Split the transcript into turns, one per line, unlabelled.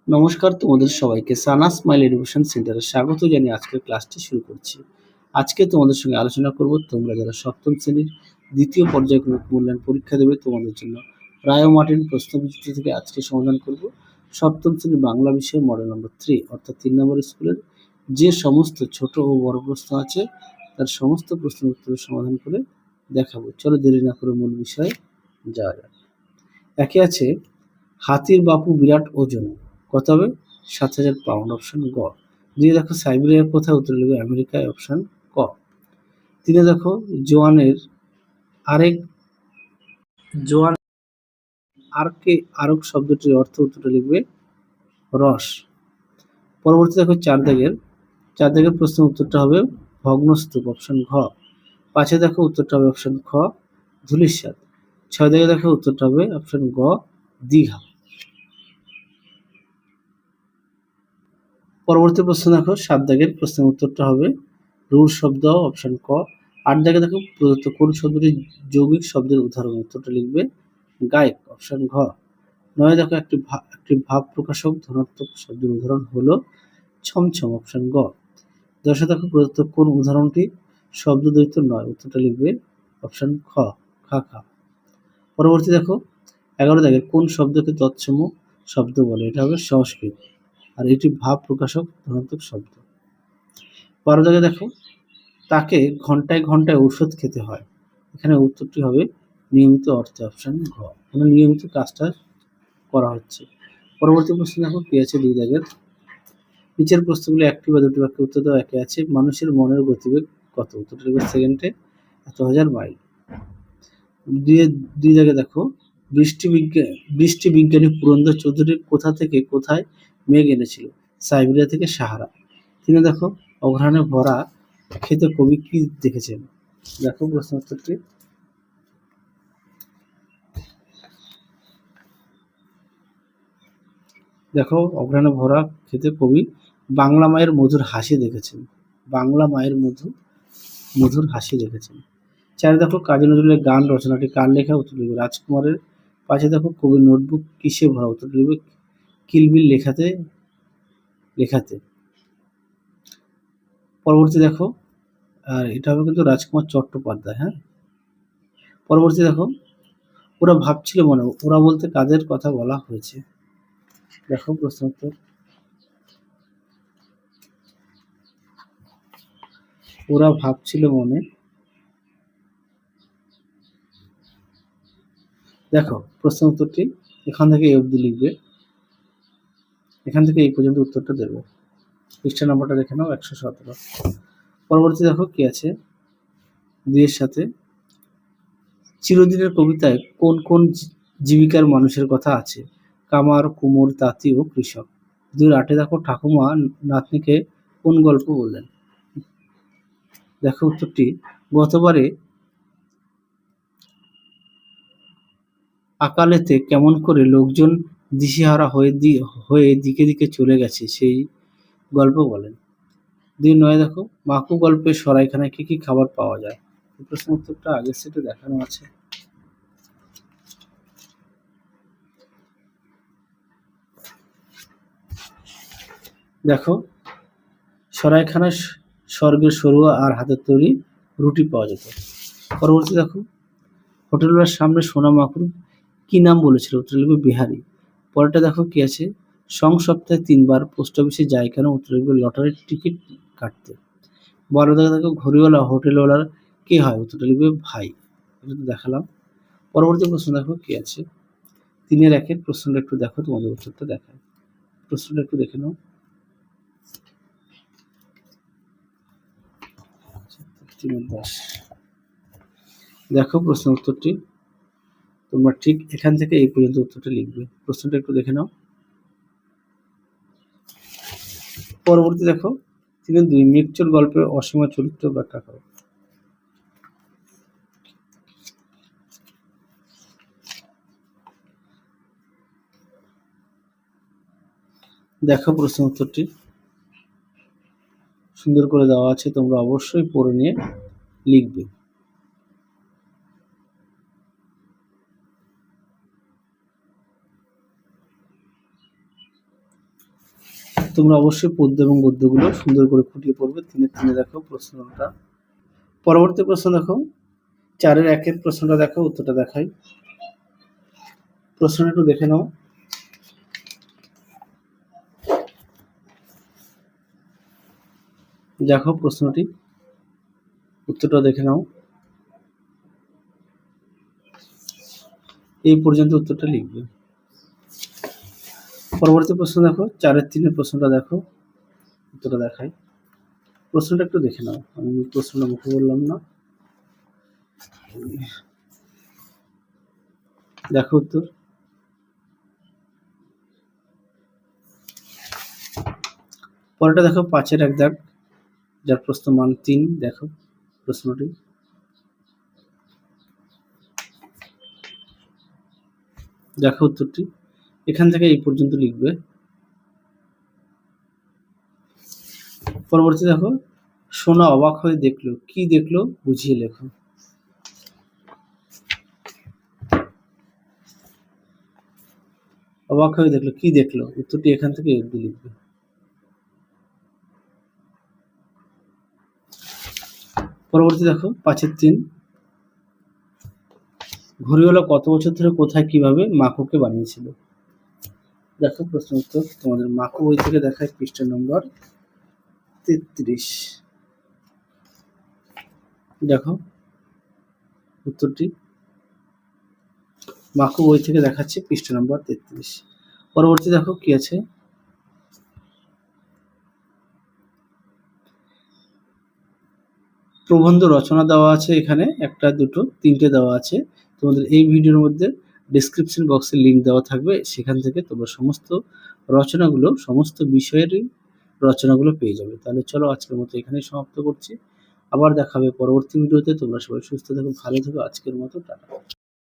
নমস্কার তোমাদের সবাইকে সানা স্মাইল এডুকেশন সেন্টারে স্বাগত জানিয়ে আজকের ক্লাসটি শুরু করছি। আজকে তোমাদের সঙ্গে আলোচনা করব তোমরা যারা সপ্তম শ্রেণীর দ্বিতীয় পর্যায়ক্রমিক মূল্যায়ন পরীক্ষা দেবে তোমাদের জন্য রায় মার্টিন প্রশ্নবিচিত্র থেকে আজকে সমাধান করব সপ্তম শ্রেণীর বাংলা বিষয়ে মডেল নম্বর 3 অর্থাৎ 3 নম্বর স্কুলের যে সমস্ত ছোট ও বড় প্রশ্ন আছে তার সমস্ত প্রশ্নের উত্তরের সমাধান করে দেখাবো। চলো দেরি না করে মূল বিষয়ে যাওয়া যাক। একে আছে হাতির বাপু বিরাট ওজন, কত হবে? 7,000 পাউন্ড, অপশন গ। দিয়ে দেখো সাইবেরিয়া কোথায়? উত্তর লিখবে আমেরিকায়, অপশন ক। তিনে দেখো জোয়ানের আরেক জোয়ান আরকে আরক শব্দটির অর্থ, উত্তরটা লিখবে রস। পরবর্তী দেখো চার দাগের প্রশ্নের উত্তরটা হবে ভগ্নস্তূপ, অপশন ঘ। পাঁচে দেখো উত্তরটা হবে অপশন খ ধূলিসাৎ। 6 দাগে দেখো উত্তরটা হবে অপশন গ দীঘা। পরবর্তী প্রশ্ন দেখো 7 দাগের প্রশ্নের উত্তরটা হবে রুর শব্দ, অপশন ক। 8 দাগে দেখো প্রদত্ত কোন শব্দটি যৌগিক শব্দের উদাহরণ, উত্তরটা লিখবে গায়ক, অপশন ঘ। 9 দেখো একটি ভাব প্রকাশক ধনাত্মক শব্দের উদাহরণ হলো ছমছম, অপশন গ। 10 দেখো প্রদত্ত কোন উদাহরণটি শব্দদ্বৈত নয়, উত্তরটা লিখবে অপশন খ খা। পরবর্তী দেখো 11 দাগের কোন শব্দকে তৎসম শব্দ বলে, এটা হবে সংস্কৃত, আর এটি ভাব প্রকাশক ধনাত্মক শব্দ। 12 দাগে দেখো তাকে ঘন্টায় ঘন্টায় ঔষধ খেতে হয়, এখানে উত্তরটি হবে নিয়মিত অর্থে, অপশন ঘ। মানে নিয়মিত কাজটা করা হচ্ছে। পরবর্তী প্রশ্ন দেখো কি আছে 2 দাগের। নিচের প্রশ্নগুলো একটি বা দুটি বাক্যে উত্তর দেওয়া। একে আছে মানুষের মনের গতিবেগ কত, উত্তরটা লিখবে সেকেন্ডে 1,000 মাইল। দুই দাগে দেখো বৃষ্টি বিজ্ঞানী পুরন্দর চৌধুরী কোথা থেকে কোথায় মেঘ এনেছিল, সাইবেরিয়া থেকে সাহারা। 3 দেখো অঘ্রাণে ভরা ক্ষেতে কবি কি দেখেছেন, দেখো প্রশ্ন উত্তরটি। দেখো অঘ্রাণে ভরা ক্ষেতে কবি বাংলা মায়ের মধুর হাসি দেখেছেন, বাংলা মায়ের মধুর হাসি দেখেছেন। 4 দেখো কাজী নজরুলের গান রচনাটি কার লেখা, উত্তর লিখবে রাজকুমারের। 5 দেখো কবির নোটবুক কিসে ভরা, উত্তর লিখবে কিলবিল লেখাতে। পরবর্তী দেখো আর এটা হবে কিন্তু রাজকুমার চট্টোপাধ্যায়। হ্যাঁ, পরবর্তী দেখো ওরা ভাবছিল মনে, ওরা বলতে কাদের কথা বলা হয়েছে, দেখো প্রশ্ন উত্তর। ওরা ভাবছিল মনে, দেখো প্রশ্ন উত্তরটি এখান থেকে এই অবধি লিখবে, এখান থেকে এই পর্যন্ত উত্তরটা দেবে। পৃষ্ঠা নম্বরটা দেখে নাও 117। পরবর্তী দেখো কি আছে 2 এর সাথে চিরদিনের কবিতায় কোন কোন জীবিকার মানুষের কথা আছে, কামার, কুমোর, তাঁতি ও কৃষক। 2-8 দেখো ঠাকুমা নাতনিকে কোন গল্প বললেন, দেখো উত্তরটি গতবারে আকালেতে কেমন করে লোকজন দিশেহারা হয়ে দিকে দিকে চলে গেছে সেই গল্প বলেন। 2-9 দেখো মাকু গল্পের সরাইখানায় কি কি খাবার পাওয়া যায়, এই প্রশ্ন উত্তরটা আগের সেটে দেখানো আছে। দেখো সরাইখানায় স্বর্গের সরুয়া আর হাতের তৈরি রুটি পাওয়া যেত। পরবর্তী দেখো হোটেলওয়ালার সামনে সোনা মাকুর কি নাম বলেছিল, উত্তর লিখবে বিহারি। পরেরটা দেখো কি আছে সপ্তাহে 3 বার পোস্ট অফিসে যায় কেন, উত্তর লিখবে লটারির টিকিট কাটতে। 12 দেখো ঘড়িওয়ালা হোটেলওয়ালার কে হয়, উত্তরটা লিখবে ভাই, এটা তো দেখালাম। পরবর্তী প্রশ্ন দেখো কি আছে 3-1 প্রশ্নটা একটু দেখো, তোমাদের উত্তরটা দেখায়, প্রশ্নটা একটু দেখে নাও। 3-10 দেখো প্রশ্ন উত্তরটি, তোমরা ঠিক এখান থেকে এই পর্যন্ত উত্তরটা লিখবে, প্রশ্নটা একটু দেখে নাও। পরবর্তী দেখো 3-2 মৃত্যুর গল্পে অসীমা চরিত্র ব্যাখ্যা করো। দেখো প্রশ্ন উত্তরটি সুন্দর করে দেওয়া আছে, তোমরা অবশ্যই পড়ে নিয়ে লিখবে। তোমরা অবশ্যই পদ্য এবং গদ্যগুলো সুন্দর করে ফুটিয়ে পড়বে। 3-এর দেখো প্রশ্নটা। পরবর্তী প্রশ্ন দেখো, 4-এর 1-এর প্রশ্নটা দেখো, উত্তরটা দেখাই। প্রশ্নটা একটু দেখে নাও। দেখো প্রশ্নটি, উত্তরটা দেখে নাও। এই পর্যন্ত উত্তরটা লিখবে। পরবর্তী প্রশ্ন দেখো, 4-এর 3-এর প্রশ্নটা দেখো, উত্তরটা দেখাই। প্রশ্নটা একটু দেখে নাও, আমি প্রশ্নটা মুখে বললাম না। দেখো উত্তর। পরেরটা দেখো, 5-এর 1 দাগ, যার প্রশ্ন মান 3। দেখো প্রশ্নটি। দেখো উত্তরটি, এখান থেকে এই পর্যন্ত লিখবে। পরবর্তী দেখো, সোনা অবাক হয়ে দেখলো, কি দেখলো বুঝিয়ে লেখো। অবাক হয়ে দেখলো, কি দেখলো, উত্তরটি এখান থেকে লিখবে। পরবর্তী দেখো, 5-এর 3, ঘড়িওয়ালা কত বছর ধরে কোথায় কিভাবে মাকুকে বানিয়েছিল। দেখো প্রশ্ন উত্তর তোমাদের মাকু বই থেকে দেখায়, পৃষ্ঠা নম্বর 33। দেখো উত্তরটি, মাকু বই থেকে দেখাচ্ছে, পৃষ্ঠা নম্বর 33। পরবর্তী দেখো কি আছে, প্রবন্ধ রচনা দেওয়া আছে, এখানে 1, 2, 3টে দেওয়া আছে। তোমাদের এই ভিডিওর মধ্যে ডেসক্রিপশন বক্সে লিঙ্ক দেওয়া থাকবে, সেখান থেকে তোমরা সমস্ত রচনাগুলো, সমস্ত বিষয়েরই রচনাগুলো পেয়ে যাবে। তাহলে চলো আজকের মতো এখানেই সমাপ্ত করছি। আবার দেখা হবে পরবর্তী ভিডিওতে। তোমরা সবাই সুস্থ থেকো, ভালো থেকো। আজকের মতো টাটা।